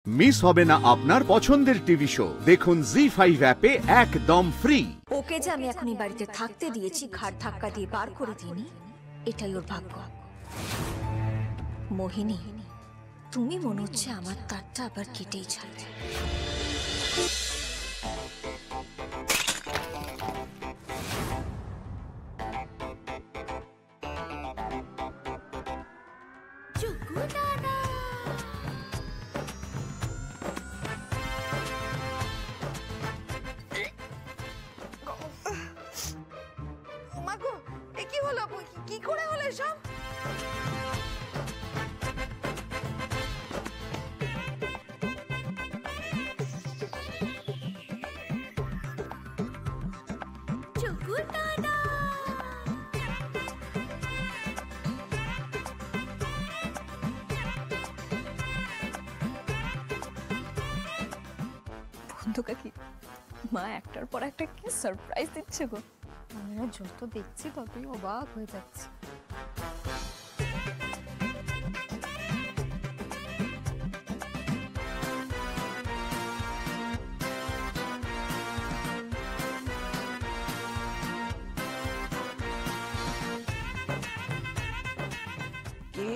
Miss হবে না আপনার পছন্দের টিভি শো, দেখুন জি5 অ্যাপে একদম ফ্রি। ওকে যে আমি এখনই বাড়িতে থাকতে দিয়েছি, ঘাট ধাক্কা দিয়ে বার করে দিইনি, এটাই ওর ভাগ্য। মোহিনী, তুমি মনে হচ্ছে আমার তারটা আবার কেটেই ছাড়বে। কি করে হলো সব? বন্ধু কাকি, মা একটার পর একটা কি সারপ্রাইজ দিচ্ছে গো। আমরা যত দেখছি ততই অবাক হয়ে যাচ্ছে। কি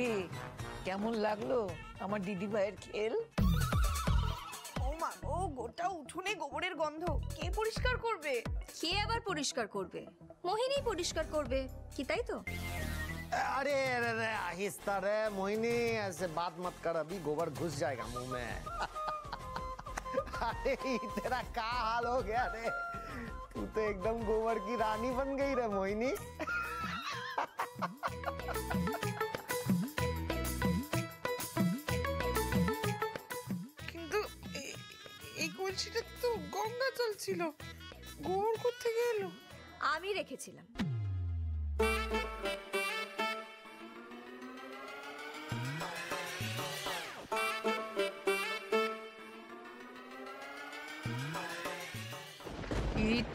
কেমন লাগলো আমার দিদি ভাইয়ের খেল? ও মা গো, গোটা উঠোনে গোবরের গন্ধ, কে পরিষ্কার করবে? কে আবার পরিষ্কার করবে? মোহিনী পরিষ্কার করবে কি, তাই তো? अरे अरे अरे आहिस्ता रे मोहिनी, ऐसे बात मत कर, अभी गोबर घुस जाएगा मुंह में। अरे तेरा क्या हाल हो गया रे, तू तो एकदम गोबर की रानी बन गई रे मोहिनी। কিন্তু এই কলসিটা তো গঙ্গা জল ছিল, গোবর কোত্থেকে এলো? আমি রেখেছিলাম।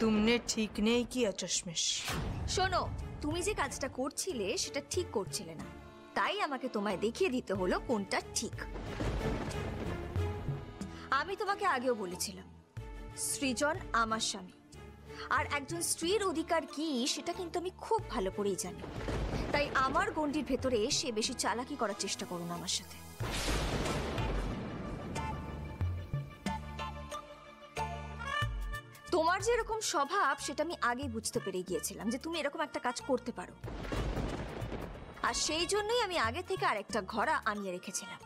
तुमने ठीक नहीं किया चश्मिश। শোনো, তুমি যে কাজটা করছিলে সেটা ঠিক করছিলে না, তাই আমাকে তোমায় দেখিয়ে দিতে হলো কোনটা ঠিক। আমি তোমাকে আগেও বলেছিলাম, সৃজন আমার স্বামী, আর একজন স্ত্রীর অধিকার কি সেটা কিন্তু আমি খুব ভালো করেই জানি। তাই আমার গণ্ডির ভেতরে এসে বেশি চালাকি করার চেষ্টা করো না আমার সাথে। তোমার যে এরকম স্বভাব সেটা আমি আগেই বুঝতে পেরে গিয়েছিলাম যে তুমি এরকম একটা কাজ করতে পারো, আর সেই জন্যই আমি আগে থেকে আরেকটা ঘোড়া আনিয়ে রেখেছিলাম।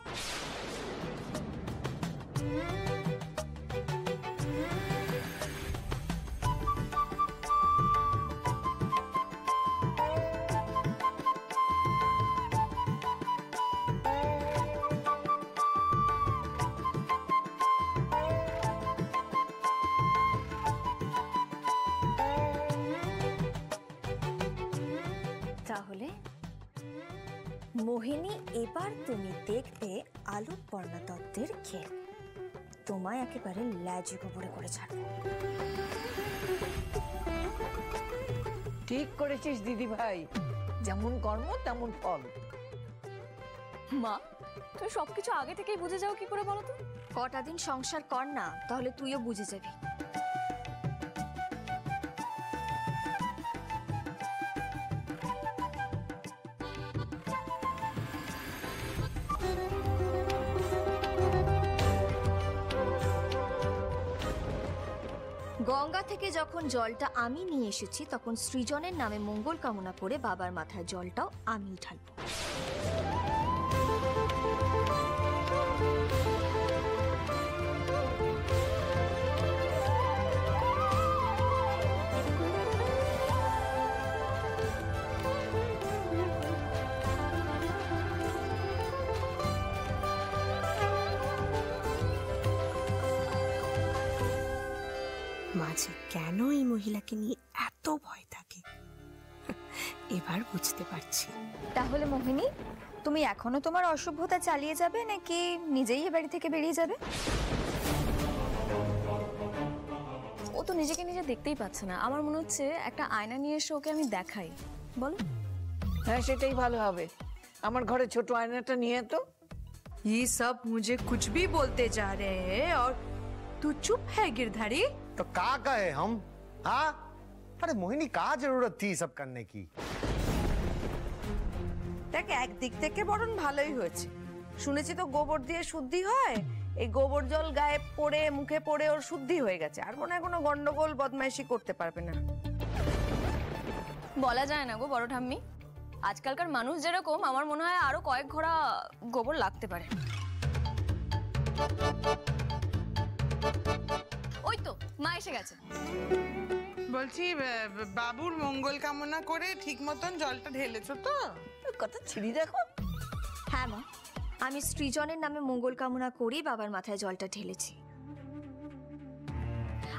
তাহলে মোহিনী, এবার তুমি দেখবে আলোক বর্ণা দত্তের খেল। তোমায় একেবারে ল্যাজি গোবরে করে ছাড়বো। ঠিক করেছিস দিদি ভাই, যেমন কর্ম তেমন ফল। মা, তুমি সবকিছু আগে থেকেই বুঝে যাও কি করে বলো তো? কটা দিন সংসার কর না, তাহলে তুইও বুঝে যাবি। গঙ্গা থেকে যখন জলটা আমি নিয়ে এসেছি, তখন সৃজনের নামে মঙ্গল কামনা করে বাবার মাথায় জলটাও আমিই ঢালবো। মাঝে কেন এই মহিলাকে নিয়ে এত ভয় থাকে এবার বুঝতে পারছি। তাহলে মোহিনী, তুমি এখনো তোমার অসভ্যতা চালিয়ে যাবে নাকি নিজেই এ বাড়ি থেকে বেরিয়ে যাবে? ও তো নিজেকে নিজে দেখতেই পাচ্ছে না। আমার মনে হচ্ছে একটা আয়না নিয়ে এসে ওকে আমি দেখাই, বলো? হ্যাঁ, সেটাই ভালো হবে। আমার ঘরে ছোট আয়নাটা নিয়ে তো। ये सब मुझे कुछ भी बोलते जा रहे हैं और तू चुप है गिरधारी। तो का कहे हम? हाँ, अरे मोहिनी का जरूरत थी सब करने की? দেখ একদিক থেকে বরং ভালোই হয়েছে। শুনেছি তো গোবর দিয়ে শুদ্ধি হয়, এই গোবর জল গায়ে পড়ে মুখে পড়ে ওর শুদ্ধি হয়ে গেছে, আর মনে হয় কোনো গন্ডগোল বদমাইশি করতে পারবে না। বলা যায় না গো বড় ঠাম্মি, আজকালকার মানুষ যেরকম আমার মনে হয় আরো কয়েক ঘোড়া গোবর লাগতে পারে। ওই তো মা এসে গেছে। বলছি বাবুর মঙ্গল কামনা করে ঠিক মতন জলটা ঢেলেছো তো? কথা ছিড়ি দেখো। হ্যাঁ মা, আমি সৃজনের নামে মঙ্গল কামনা করেই বাবার মাথায় জলটা ঢেলেছি।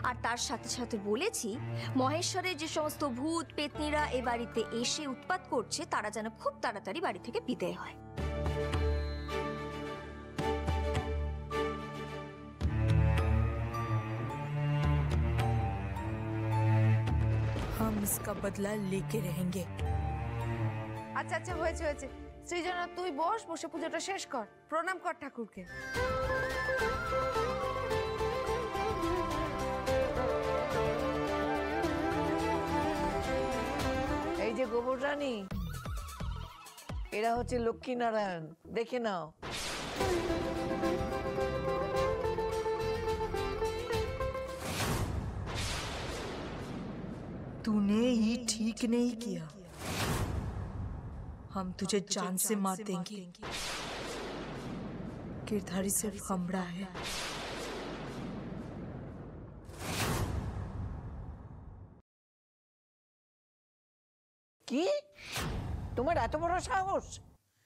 আর তার সাথে সাথে বলেছি মহেশ্বরের যে সমস্ত ভূত পেতনিরা এ বাড়িতে এসে উৎপাত করছে তারা যেন খুব তাড়াতাড়ি বাড়ি থেকে বিদায় হয়। हम इसका बदला लेके रहेंगे। আচ্ছা আচ্ছা হয়েছে হয়েছে, সৃজনা তুই বস, বসে পুজোটা শেষ কর, প্রণাম কর ঠাকুরকে। এই যে গোবর রানী, এরা হচ্ছে লক্ষ্মী নারায়ণ, দেখে নাও। तूने ये ठीक नहीं किया, हम तुझे जान से मार देंगे। गिरधारी सिर्फ हमरा है। কি তোমার এত বড় সাহস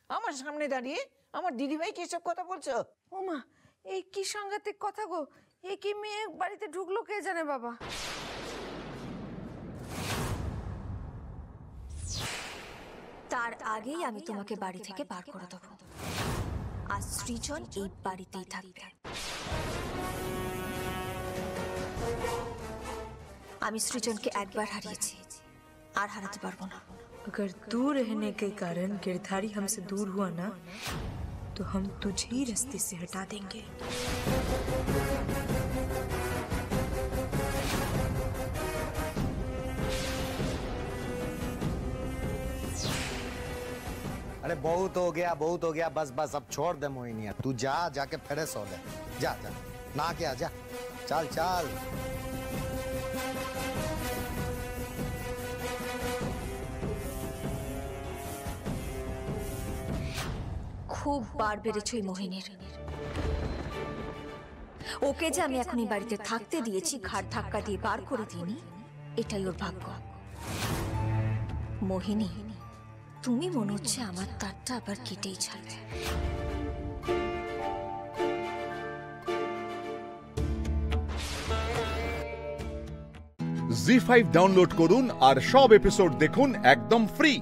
আমার সামনে দাঁড়িয়ে আমার দিদিভাইকে এসব কথা বলছো? ও মা, এই কি সাংঘাতিক কথা গো, এই কি মেয়ে বাড়িতে ঢুকলো কে জানে বাবা। তার আগেই আমি তোমাকে বাড়ি থেকে বার করে দেবো। আর সৃজন এই বাড়িতেই থাকবে। আমি সৃজনকে একবার হারিয়েছি, আর হারাতে পারবো না। अगर तू रहने के कारण गिरधारी हमसे दूर हुआ ना, तो हम तुझे ही रास्ते से हटा देंगे। अरे बहुत हो गया, बस बस अब छोड़ दे मोहिनी, तू जा, जाके फ्रेश हो ले, जा जा, ना क्या, जा, चल चल। খুব বার বেড়েছে ওই মোহিনীর। ওকে যে আমি এখন এই বাড়িতে থাকতে দিয়েছি, ঘাড় ধাক্কা দিয়ে বার করে দিইনি, এটাই ওর ভাগ্য। মোহিনী, তুমি মনে হচ্ছে আমার তারটা আবার কেটেই ছাড়বে। জি5 ডাউনলোড করুন আর সব এপিসোড দেখুন একদম ফ্রি।